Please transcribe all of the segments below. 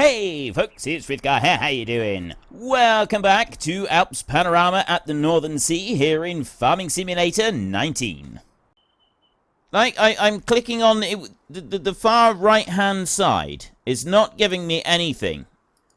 Hey folks, it's Frithgar here, how you doing? Welcome back to Alps Panorama at the Northern Sea here in Farming Simulator 19. I'm clicking on it, the far right hand side is not giving me anything.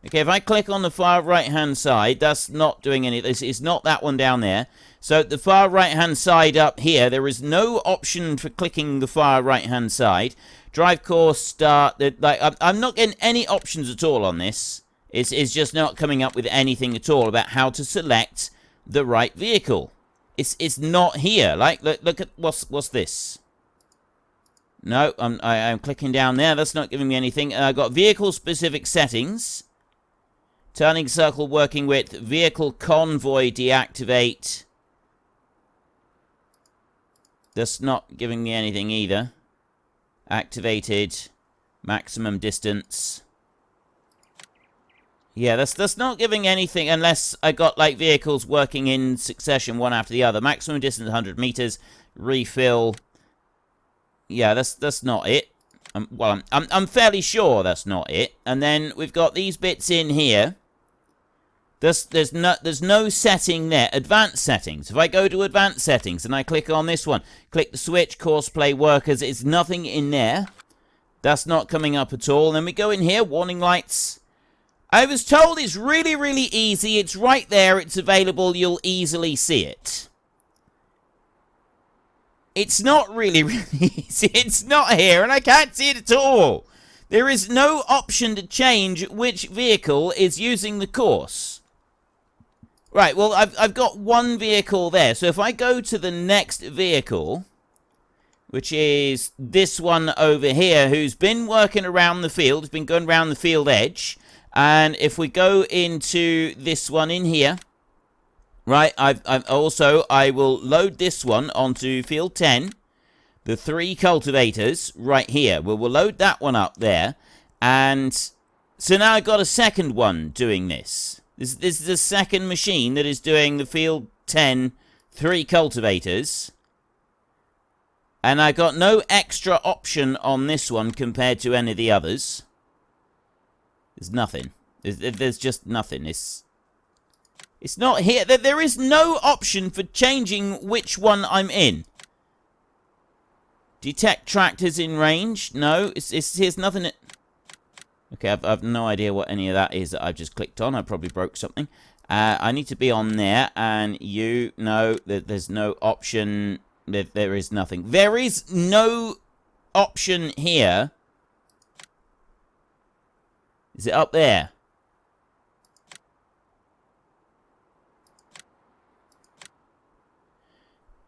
Okay, if I click on the far right hand side, that's not doing anything. It's not that one down there. So the far right hand side up here, there is no option for clicking the far right hand side. Drive course, start, I'm not getting any options at all on this. It's just not coming up with anything at all about how to select the right vehicle. It's not here. Like, look at, what's this? No, I'm clicking down there. That's not giving me anything. I've got vehicle specific settings. Turning circle working width, vehicle convoy deactivate. That's not giving me anything either. Activated, maximum distance. Yeah, that's not giving anything unless I got like vehicles working in succession one after the other. Maximum distance 100 meters, refill. Yeah, that's not it. I'm fairly sure that's not it. And then we've got these bits in here. There's no setting there. Advanced settings. If I go to advanced settings and I click on this one, click the switch, course play workers, it's nothing in there. That's not coming up at all. And then we go in here, warning lights. I was told it's really, really easy. It's right there. It's available. You'll easily see it. It's not really, really easy. It's not here and I can't see it at all. There is no option to change which vehicle is using the course. Right, well, I've got one vehicle there. So if I go to the next vehicle, which is this one over here, who's been working around the field, has been going around the field edge. And if we go into this one in here, right, I will load this one onto field 10. The 3 cultivators right here. We'll load that one up there. And so now I've got a second one doing this. This is the second machine that is doing the field 10, 3 cultivators. And I got no extra option on this one compared to any of the others. There's nothing. There's just nothing. It's not here. There is no option for changing which one I'm in. Detect tractors in range. No, here's nothing. Okay, I've no idea what any of that is that I've just clicked on. I probably broke something. I need to be on there, and there's no option. There is nothing. There is no option here. Is it up there?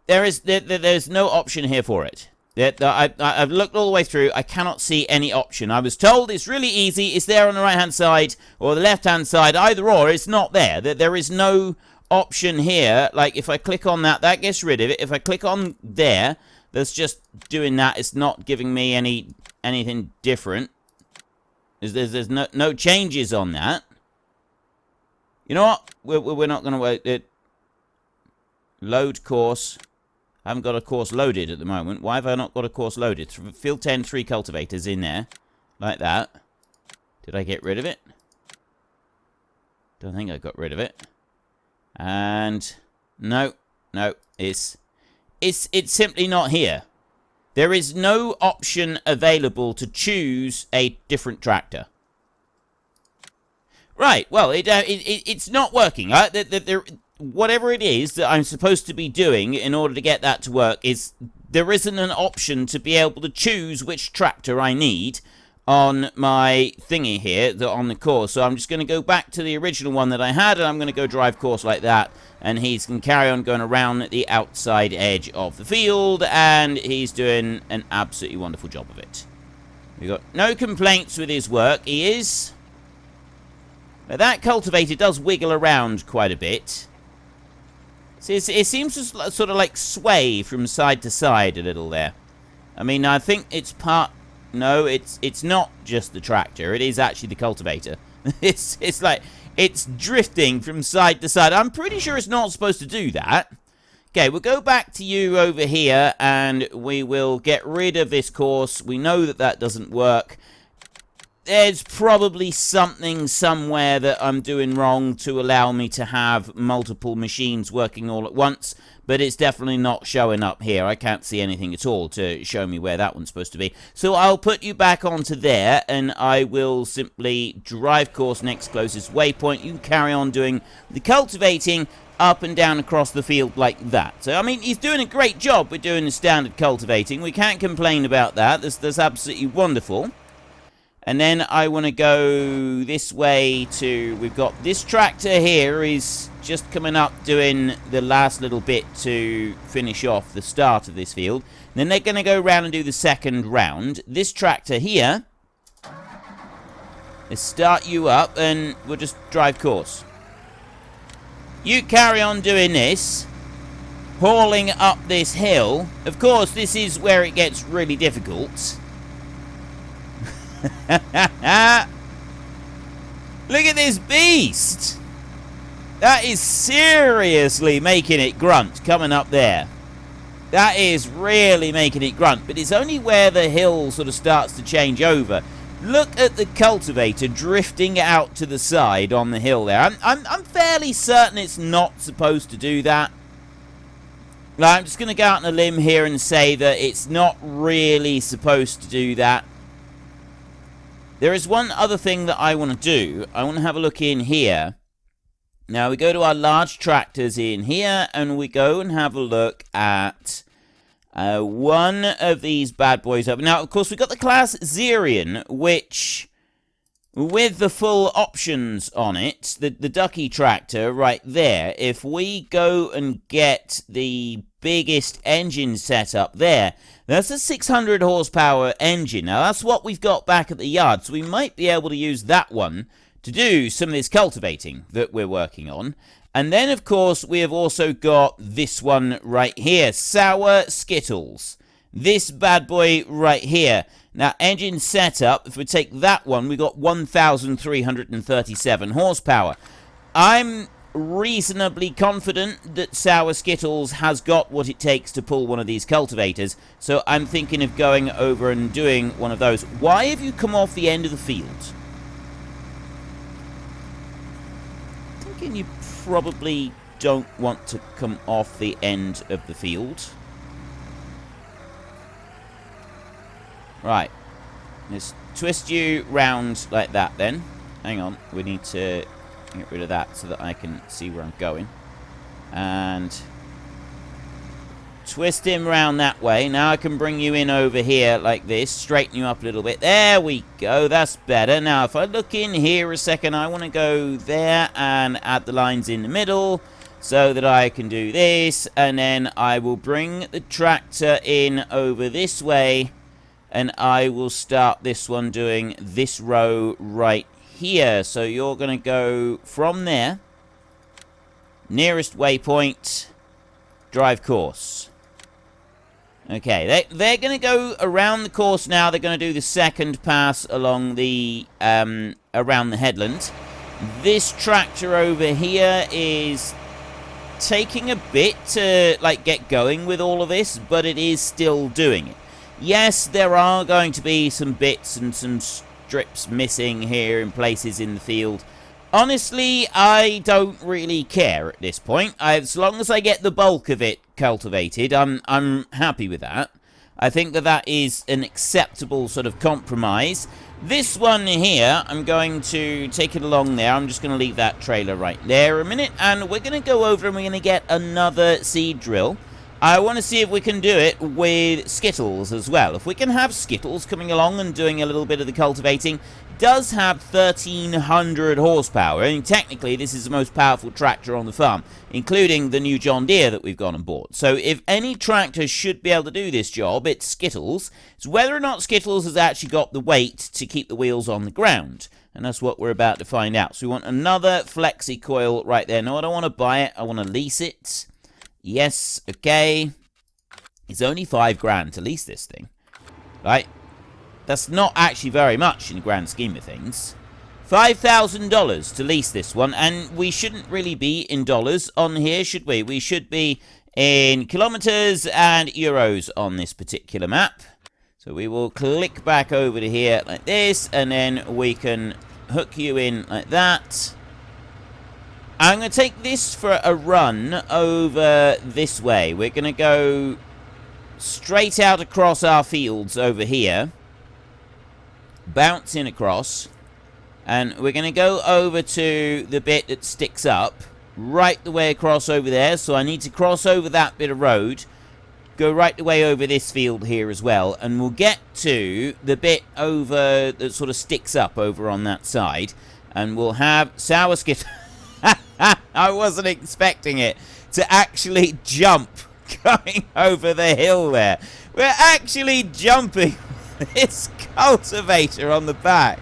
There's no option here for it. I've looked all the way through. I cannot see any option. I was told it's really easy. It's there on the right-hand side or the left-hand side. Either or, it's not there. There is no option here. Like, if I click on that, that gets rid of it. If I click on there, that's just doing that. It's not giving me anything different. There's no changes on that. You know what? We're not going to wait. Load course. I haven't got a course loaded at the moment. Why have I not got a course loaded? Field 10, 3 cultivators in there. Like that. Did I get rid of it? Don't think I got rid of it. And no. It's simply not here. There is no option available to choose a different tractor. Right, well, it's not working. Whatever it is that I'm supposed to be doing in order to get that to work there isn't an option to be able to choose which tractor I need on my thingy here, on the course. So I'm just going to go back to the original one that I had, and I'm going to go drive course like that, and he's going to carry on going around the outside edge of the field, and he's doing an absolutely wonderful job of it. We've got no complaints with his work. He is. Now, that cultivator does wiggle around quite a bit. See, it seems to sort of like sway from side to side a little there. I mean, I think it's part... No, it's not just the tractor. It is actually the cultivator. It's like... It's drifting from side to side. I'm pretty sure it's not supposed to do that. Okay, we'll go back to you over here, and we will get rid of this course. We know that doesn't work. there's probably something somewhere that I'm doing wrong to allow me to have multiple machines working all at once, but it's definitely not showing up here. I can't see anything at all to show me where that one's supposed to be. So I'll put you back onto there, and I will simply drive course next closest waypoint. You can carry on doing the cultivating up and down across the field like that. So, I mean, he's doing a great job with doing the standard cultivating. We can't complain about that. That's absolutely wonderful. And then I want to go this way to... We've got this tractor here is just coming up doing the last little bit to finish off the start of this field. And then they're going to go round and do the second round. This tractor here, let's start you up and we'll just drive course. You carry on doing this, hauling up this hill. Of course, this is where it gets really difficult. Look at this beast. That is seriously making it grunt coming up there. That is really making it grunt. But it's only where the hill sort of starts to change over. Look at the cultivator drifting out to the side on the hill there. I'm fairly certain it's not supposed to do that. I'm just going to go out on a limb here and say that it's not really supposed to do that. There is one other thing that I want to do. I want to have a look in here. Now, we go to our large tractors in here, and we go and have a look at one of these bad boys over. Now, of course, we've got the class Xerion, which, with the full options on it, the ducky tractor right there, if we go and get the biggest engine set up there, that's a 600 horsepower engine. Now, that's what we've got back at the yard, so we might be able to use that one to do some of this cultivating that we're working on. And then, of course, we have also got this one right here, Sour Skittles. This bad boy right here. Now, engine setup, if we take that one, we got 1,337 horsepower. I'm reasonably confident that Sour Skittles has got what it takes to pull one of these cultivators, so I'm thinking of going over and doing one of those. Why have you come off the end of the field? Thinking you probably don't want to come off the end of the field. Right. Let's twist you round like that then. Hang on. We need to get rid of that so that I can see where I'm going. And twist him round that way. Now I can bring you in over here like this. Straighten you up a little bit. There we go. That's better. Now if I look in here a second, I want to go there and add the lines in the middle so that I can do this. And then I will bring the tractor in over this way. And I will start this one doing this row right here. So you're going to go from there. Nearest waypoint. Drive course. Okay, they're going to go around the course now. They're going to do the second pass along the, around the headland. This tractor over here is taking a bit to, like, get going with all of this, but it is still doing it. Yes, there are going to be some bits and some strips missing here in places in the field. Honestly, I don't really care at this point. As long as I get the bulk of it cultivated, I'm happy with that. I think that that is an acceptable sort of compromise. This one here, I'm going to take it along there. I'm just going to leave that trailer right there a minute. And we're going to go over and we're going to get another seed drill. I want to see if we can do it with Skittles as well. If we can have Skittles coming along and doing a little bit of the cultivating. Does have 1,300 horsepower. I mean, technically, this is the most powerful tractor on the farm, including the new John Deere that we've gone and bought. So if any tractor should be able to do this job, it's Skittles. It's whether or not Skittles has actually got the weight to keep the wheels on the ground. And that's what we're about to find out. So we want another flexi coil right there. No, I don't want to buy it. I want to lease it. Yes, okay. It's only $5,000 to lease this thing. Right? That's not actually very much in the grand scheme of things. $5,000 to lease this one, and we shouldn't really be in dollars on here, should we? We should be in kilometers and euros on this particular map. So we will click back over to here like this, and then we can hook you in like that. I'm going to take this for a run over this way. We're going to go straight out across our fields over here, bouncing across, and we're going to go over to the bit that sticks up, right the way across over there. So I need to cross over that bit of road, go right the way over this field here as well, and we'll get to the bit over that sort of sticks up over on that side, and we'll have sour skip. I wasn't expecting it to actually jump going over the hill there. We're actually jumping this cultivator on the back.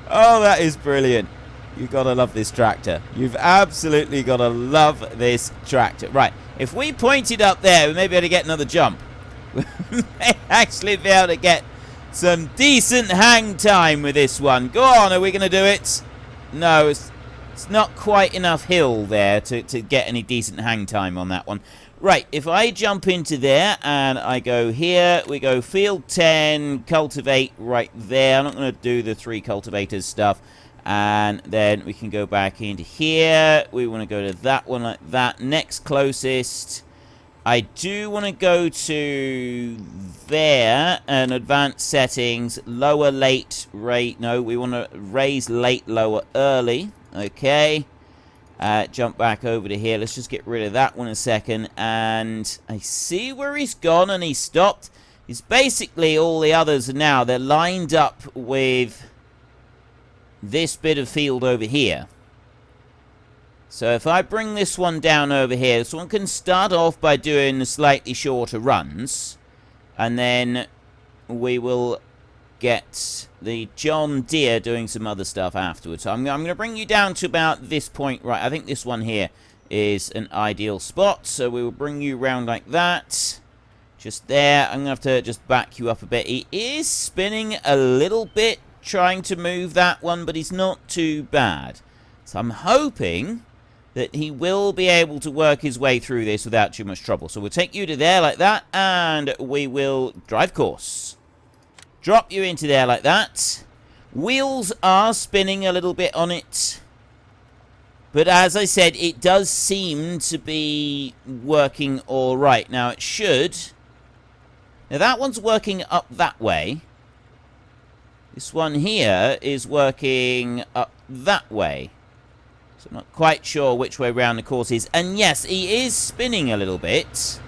Oh, that is brilliant. You've got to love this tractor. You've absolutely got to love this tractor. Right, if we pointed up there, we may be able to get another jump. We may actually be able to get some decent hang time with this one. Go on, are we going to do it? No, it's not quite enough hill there to get any decent hang time on that one. Right, if I jump into there and I go here, we go field 10, cultivate right there. I'm not going to do the 3 cultivators stuff. And then we can go back into here. We want to go to that one like that. Next closest. I do want to go to there and advanced settings. Lower, late, rate. No, we want to raise late, lower, early. Okay. Jump back over to here. Let's just get rid of that one a second. And I see where he's gone and he stopped. It's basically all the others are now. They're lined up with this bit of field over here. So if I bring this one down over here, this one can start off by doing the slightly shorter runs. And then we will get the John Deere doing some other stuff afterwards. So I'm going to bring you down to about this point. Right, I think this one here is an ideal spot. So we will bring you around like that. Just there. I'm going to have to just back you up a bit. He is spinning a little bit, trying to move that one, but he's not too bad. So I'm hoping that he will be able to work his way through this without too much trouble. So we'll take you to there like that, and we will drive course. Drop you into there like that. Wheels are spinning a little bit on it. But as I said, it does seem to be working all right. Now it should. Now that one's working up that way. This one here is working up that way. So I'm not quite sure which way round the course is. And yes, he is spinning a little bit.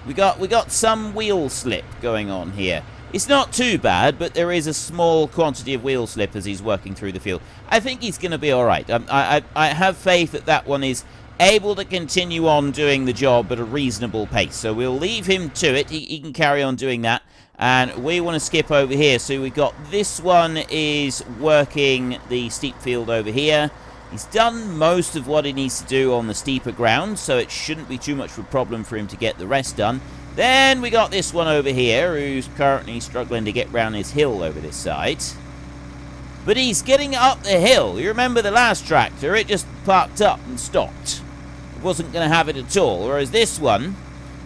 We got some wheel slip going on here. It's not too bad, but there is a small quantity of wheel slip as he's working through the field. I think he's going to be all right. I have faith that that one is able to continue on doing the job at a reasonable pace. So we'll leave him to it. He can carry on doing that. And we want to skip over here. So we've got this one is working the steep field over here. He's done most of what he needs to do on the steeper ground, so it shouldn't be too much of a problem for him to get the rest done. Then we got this one over here, who's currently struggling to get round his hill over this side. But he's getting up the hill. You remember the last tractor, it just parked up and stopped. It wasn't going to have it at all, whereas this one,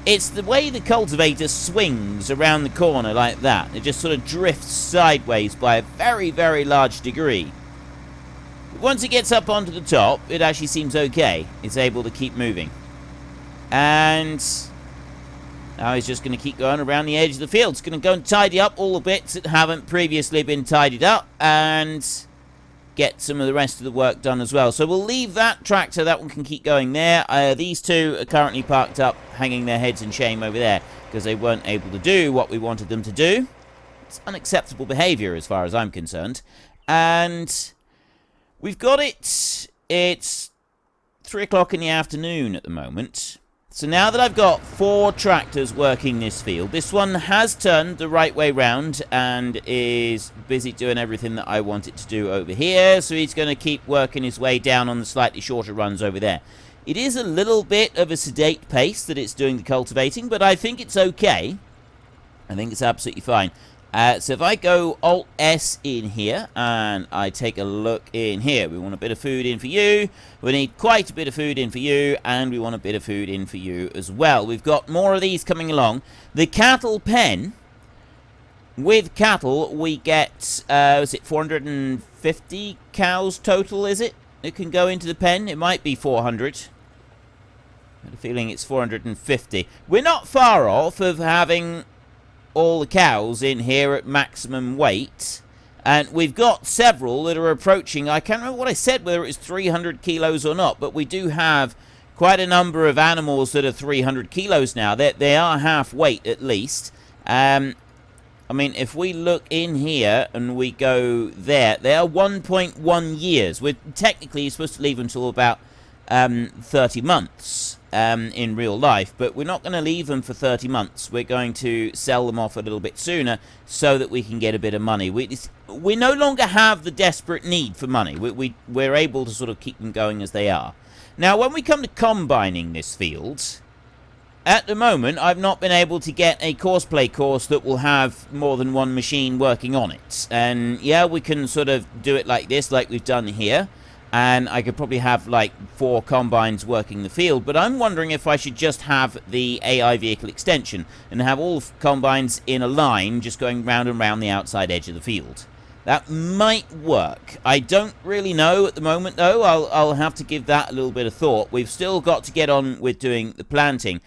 it's the way the cultivator swings around the corner like that. It just sort of drifts sideways by a very, very large degree. Once it gets up onto the top, it actually seems okay. It's able to keep moving. And now he's just going to keep going around the edge of the field. It's going to go and tidy up all the bits that haven't previously been tidied up and get some of the rest of the work done as well. So we'll leave that tractor. That one can keep going there. These two are currently parked up, hanging their heads in shame over there because they weren't able to do what we wanted them to do. It's unacceptable behavior as far as I'm concerned. And we've got it. It's 3 o'clock in the afternoon at the moment. So now that I've got 4 tractors working this field, this one has turned the right way round and is busy doing everything that I want it to do over here. So he's going to keep working his way down on the slightly shorter runs over there. It is a little bit of a sedate pace that it's doing the cultivating, but I think it's okay. I think it's absolutely fine. So if I go Alt-S in here, and I take a look in here, we want a bit of food in for you, we need quite a bit of food in for you, and we want a bit of food in for you as well. We've got more of these coming along. The cattle pen, with cattle, we get, is it 450 cows total, is it? It can go into the pen. It might be 400. I have a feeling it's 450. We're not far off of having all the cows in here at maximum weight, and we've got several that are approaching, I can't remember what I said, whether it was 300 kilos or not, but we do have quite a number of animals that are 300 kilos now. They are half weight at least. I mean, if we look in here and we go there, they are 1.1 years. We're technically supposed to leave until about 30 months. In real life, but we're not going to leave them for 30 months. We're going to sell them off a little bit sooner so that we can get a bit of money. We no longer have the desperate need for money. We're able to sort of keep them going as they are. Now, when we come to combining this field, at the moment, I've not been able to get a courseplay course that will have more than one machine working on it. And yeah, we can sort of do it like this, like we've done here. And I could probably have like 4 combines working the field, but I'm wondering if I should just have the AI vehicle extension and have all combines in a line just going round and round the outside edge of the field. That might work. I don't really know at the moment, though. I'll have to give that a little bit of thought. We've still got to get on with doing the planting.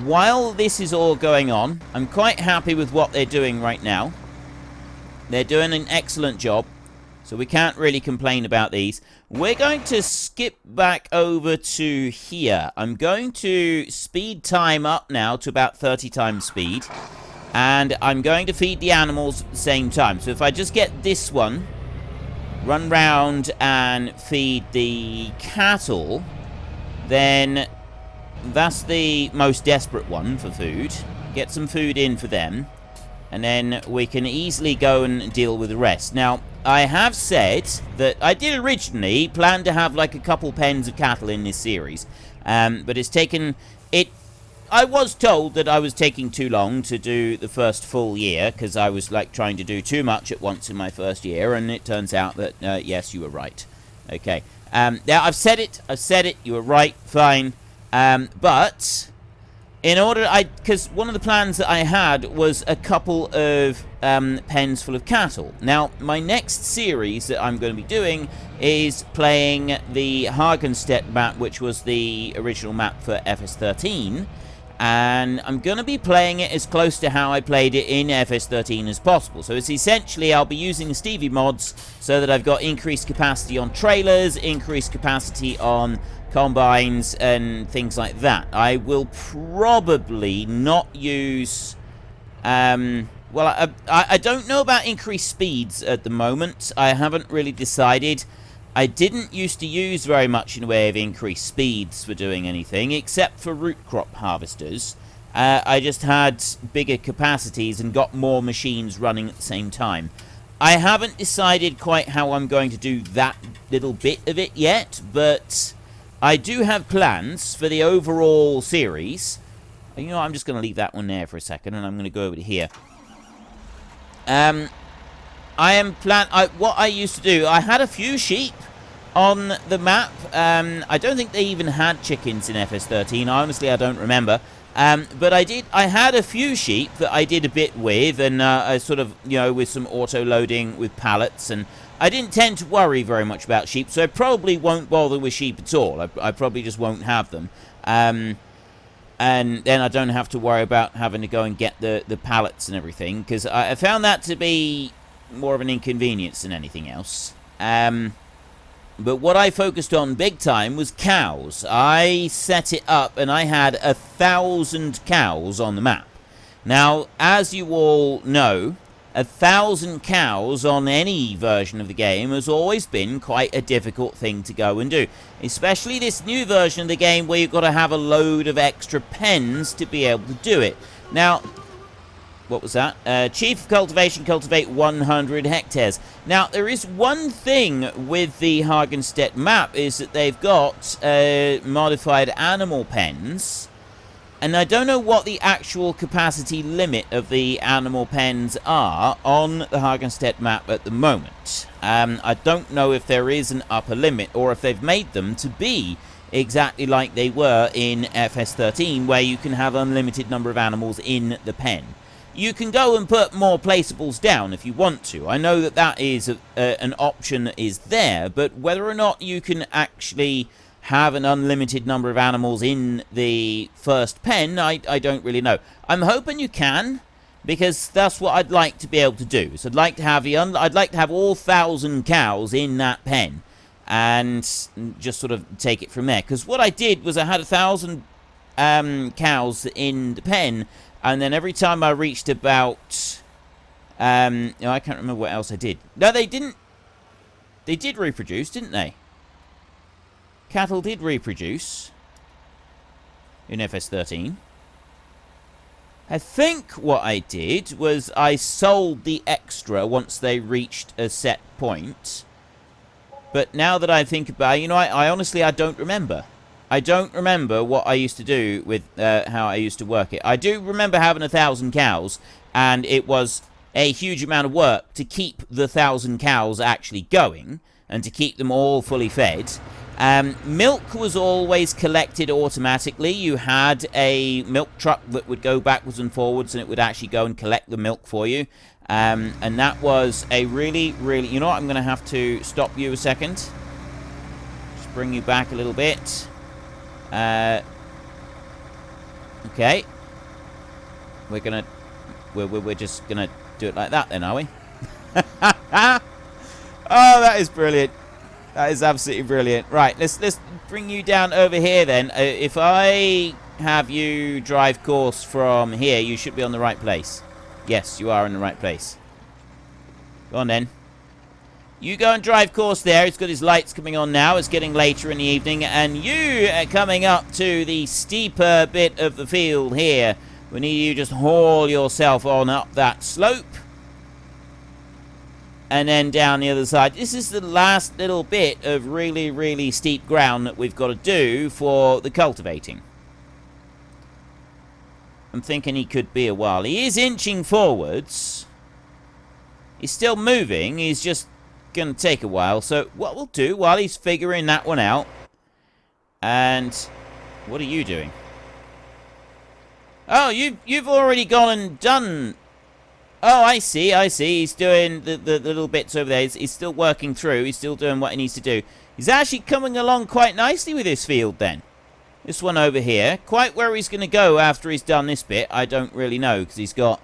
While this is all going on, I'm quite happy with what they're doing right now. They're doing an excellent job, so we can't really complain about these. We're going to skip back over to here. I'm going to speed time up now to about 30 times speed. And I'm going to feed the animals at the same time. So if I just get this one, run round and feed the cattle, then that's the most desperate one for food. Get some food in for them. And then we can easily go and deal with the rest. Now, I have said that I did originally plan to have like a couple pens of cattle in this series. But it's taken... I was told that I was taking too long to do the first full year, because I was like trying to do too much at once in my first year, and it turns out that, yes, you were right. Okay. Now, I've said it, you were right, fine. But... in order, because one of the plans that I had was a couple of pens full of cattle. Now, my next series that I'm going to be doing is playing the Hagenstedt map, which was the original map for FS13. And I'm going to be playing it as close to how I played it in FS13 as possible. So it's essentially, I'll be using the Stevie mods so that I've got increased capacity on trailers, increased capacity on combines and things like that. I will probably not use... well, I don't know about increased speeds at the moment. I haven't really decided. I didn't used to use very much in the way of increased speeds for doing anything, except for root crop harvesters. I just had bigger capacities and got more machines running at the same time. I haven't decided quite how I'm going to do that little bit of it yet, but I do have plans for the overall series. You know, I'm just going to leave that one there for a second, and I'm going to go over to here. What I used to do, I had a few sheep on the map. I don't think they even had chickens in FS13. Honestly, I don't remember. But I had a few sheep that I did a bit with, and I sort of, you know, with some auto-loading with pallets, and I didn't tend to worry very much about sheep, so I probably won't bother with sheep at all. I probably just won't have them. And then I don't have to worry about having to go and get the pallets and everything, because I found that to be more of an inconvenience than anything else. But what I focused on big time was cows. I set it up and I had 1,000 cows on the map. Now, as you all know, 1,000 cows on any version of the game has always been quite a difficult thing to go and do. Especially this new version of the game where you've got to have a load of extra pens to be able to do it. Now, what was that? Chief of Cultivation, cultivate 100 hectares. Now, there is one thing with the Hagenstedt map, is that they've got modified animal pens. And I don't know what the actual capacity limit of the animal pens are on the Hagenstedt map at the moment. I don't know if there is an upper limit or if they've made them to be exactly like they were in FS13, where you can have unlimited number of animals in the pen. You can go and put more placeables down if you want to. I know that that is an option that is there, but whether or not you can actually have an unlimited number of animals in the first pen, I don't really know. I'm hoping you can, because that's what I'd like to be able to do. So I'd like to have all 1,000 cows in that pen, and just sort of take it from there. Because what I did was I had 1,000 cows in the pen, and then every time I reached about, I can't remember what else I did. No, they didn't. They did reproduce, didn't they? Cattle did reproduce in FS13. I think what I did was I sold the extra once they reached a set point. But now that I think about it, you know, I honestly, I don't remember. I don't remember what I used to do with how I used to work it. I do remember having 1,000 cows, and it was a huge amount of work to keep the 1,000 cows actually going, and to keep them all fully fed. Milk was always collected automatically. You had a milk truck that would go backwards and forwards, and it would actually go and collect the milk for you. And that was a really, really... You know what? I'm going to have to stop you a second. Just bring you back a little bit. Okay. We're just going to do it like that then, are we? Oh, that is brilliant. That is absolutely brilliant. Right, let's bring you down over here then. If I have you drive course from here, you should be on the right place. Yes, you are in the right place. Go on then. You go and drive course there. It's got his lights coming on now. It's getting later in the evening. And you are coming up to the steeper bit of the field here. We need you just haul yourself on up that slope. And then down the other side. This is the last little bit of really, really steep ground that we've got to do for the cultivating. I'm thinking he could be a while. He is inching forwards. He's still moving. He's just going to take a while. So what we'll do while he's figuring that one out. And what are you doing? Oh, you've already gone and done... Oh, I see. He's doing the little bits over there. He's still working through. He's still doing what he needs to do. He's actually coming along quite nicely with this field then. This one over here. Quite where he's going to go after he's done this bit, I don't really know. Because he's got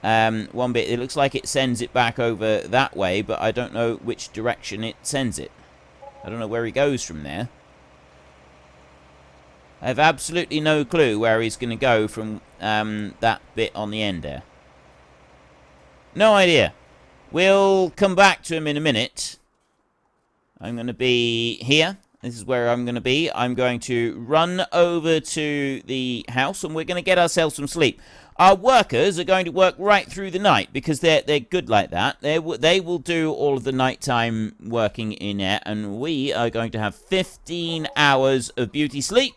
one bit. It looks like it sends it back over that way. But I don't know which direction it sends it. I don't know where he goes from there. I have absolutely no clue where he's going to go from that bit on the end there. No idea. We'll come back to him in a minute. I'm going to be here. This is where I'm going to be. I'm going to run over to the house, and we're going to get ourselves some sleep. Our workers are going to work right through the night, because they're good like that. They will do all of the nighttime working in there, and we are going to have 15 hours of beauty sleep.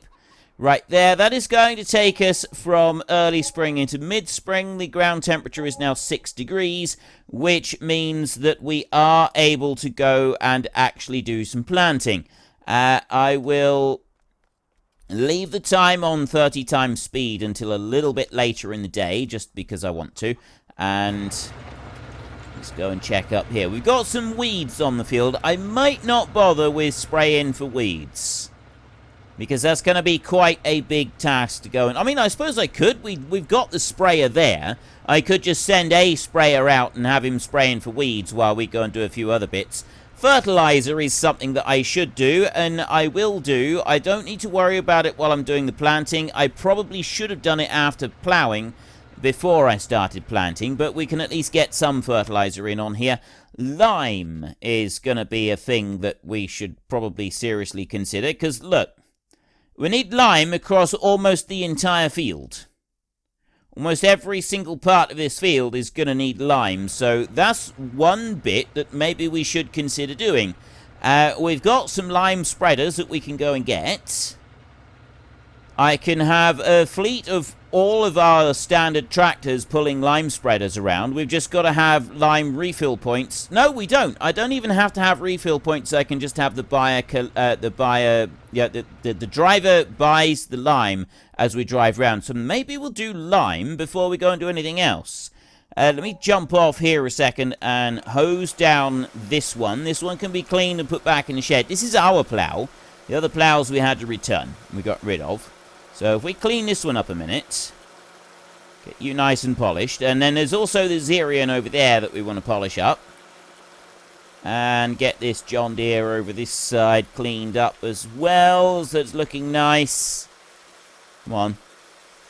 Right there, that is going to take us from early spring into mid-spring. The ground temperature is now 6 degrees, which means that we are able to go and actually do some planting. I will leave the time on 30 times speed until a little bit later in the day, just because I want to. And let's go and check up here. We've got some weeds on the field. I might not bother with spraying for weeds, because that's going to be quite a big task to go. And I mean, I suppose I could. We've got the sprayer there. I could just send a sprayer out and have him spraying for weeds while we go and do a few other bits. Fertilizer is something that I should do, and I will do. I don't need to worry about it while I'm doing the planting. I probably should have done it after ploughing before I started planting, but we can at least get some fertilizer in on here. Lime is going to be a thing that we should probably seriously consider, because look, we need lime across almost the entire field. Almost every single part of this field is going to need lime, so that's one bit that maybe we should consider doing. We've got some lime spreaders that we can go and get. I can have a fleet of all of our standard tractors pulling lime spreaders around. We've just got to have lime refill points. No, we don't. I don't even have to have refill points. I can just have the driver buys the lime as we drive around. So maybe we'll do lime before we go and do anything else. Let me jump off here a second and hose down this one. This one can be cleaned and put back in the shed. This is our plow. The other plows we had to return. We got rid of. So if we clean this one up a minute, get you nice and polished. And then there's also the Xerion over there that we want to polish up. And get this John Deere over this side cleaned up as well, so it's looking nice. Come on.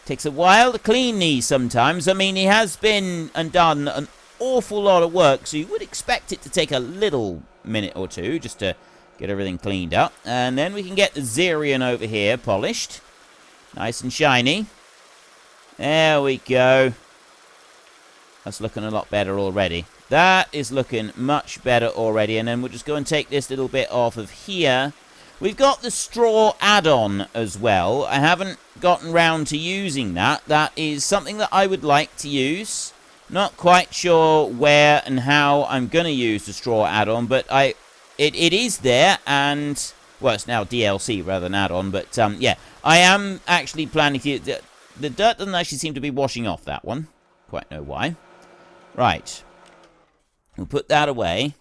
Takes a while to clean these sometimes. I mean, he has been and done an awful lot of work, so you would expect it to take a little minute or two just to get everything cleaned up. And then we can get the Xerion over here polished. Nice and shiny. There we go. That's looking a lot better already. That is looking much better already. And then we'll just go and take this little bit off of here. We've got the straw add-on as well. I haven't gotten round to using that. That is something that I would like to use. Not quite sure where and how I'm going to use the straw add-on, but it is there, and well, it's now DLC rather than add-on, but yeah, I am actually planning to... The dirt doesn't actually seem to be washing off that one. Quite know why. Right. We'll put that away.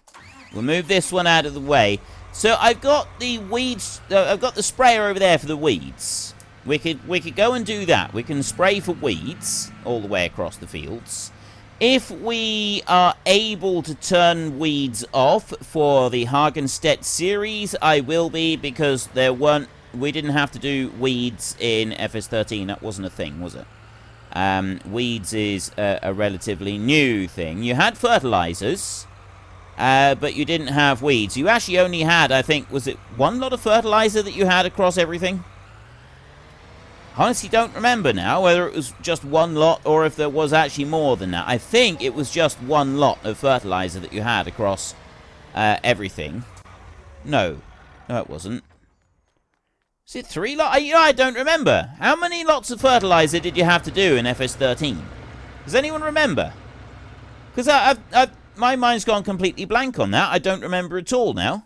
We'll move this one out of the way. So I've got the weeds... I've got the sprayer over there for the weeds. We could go and do that. We can spray for weeds all the way across the fields. If we are able to turn weeds off for the Hagenstedt series, I will be, because we didn't have to do weeds in FS13. That wasn't a thing, was it? Weeds is a relatively new thing. You had fertilizers, but you didn't have weeds. You actually only had, I think, was it one lot of fertilizer that you had across everything? Honestly, don't remember now whether it was just one lot or if there was actually more than that. I think it was just one lot of fertilizer that you had across everything. No, it wasn't. Is it 3 lots? I don't remember. How many lots of fertilizer did you have to do in FS13? Does anyone remember? Because my mind's gone completely blank on that. I don't remember at all now.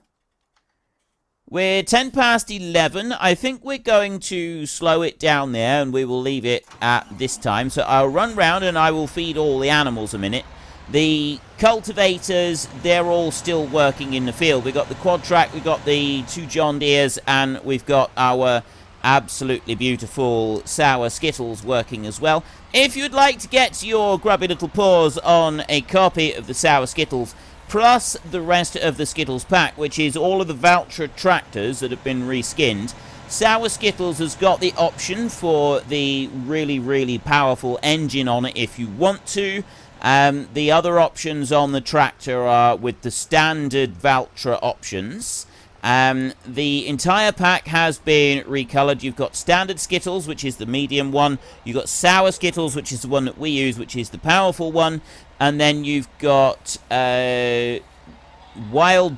We're 10 past 11. I think we're going to slow it down there, and we will leave it at this time. So I'll run round and I will feed all the animals a minute. The cultivators, they're all still working in the field. We've got the quad track, we've got the 2 John Deeres, and we've got our absolutely beautiful sour Skittles working as well. If you'd like to get your grubby little paws on a copy of the sour Skittles, plus the rest of the Skittles pack, which is all of the Valtra tractors that have been reskinned. Sour Skittles has got the option for the really, really powerful engine on it if you want to. The other options on the tractor are with the standard Valtra options. The entire pack has been recolored. You've got standard Skittles, which is the medium one. You've got sour Skittles, which is the one that we use, which is the powerful one. And then you've got Wild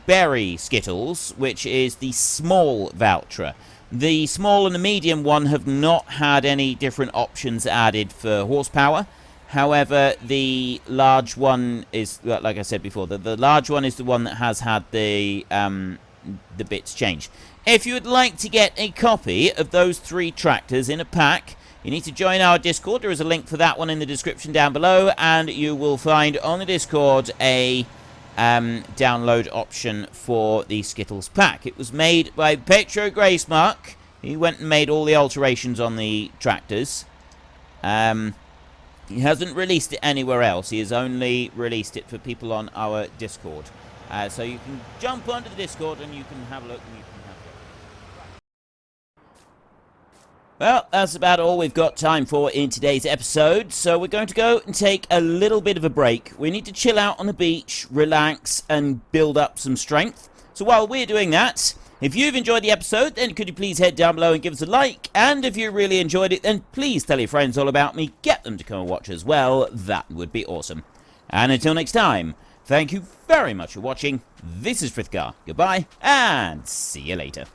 Berry Skittles, which is the small Valtra. The small and the medium one have not had any different options added for horsepower. However, the large one is, like I said before, the large one is the one that has had the bits changed. If you would like to get a copy of those 3 tractors in a pack, you need to join our Discord. There is a link for that one in the description down below, and you will find on the Discord a download option for the Skittles pack. It was made by Petro Gracemark. He went and made all the alterations on the tractors. He hasn't released it anywhere else. He has only released it for people on our Discord. So you can jump onto the Discord and you can have a look. And you can have a look. Well, that's about all we've got time for in today's episode. So we're going to go and take a little bit of a break. We need to chill out on the beach, relax, and build up some strength. So while we're doing that, if you've enjoyed the episode, then could you please head down below and give us a like? And if you really enjoyed it, then please tell your friends all about me. Get them to come and watch as well. That would be awesome. And until next time, thank you very much for watching. This is Frithgar. Goodbye, and see you later.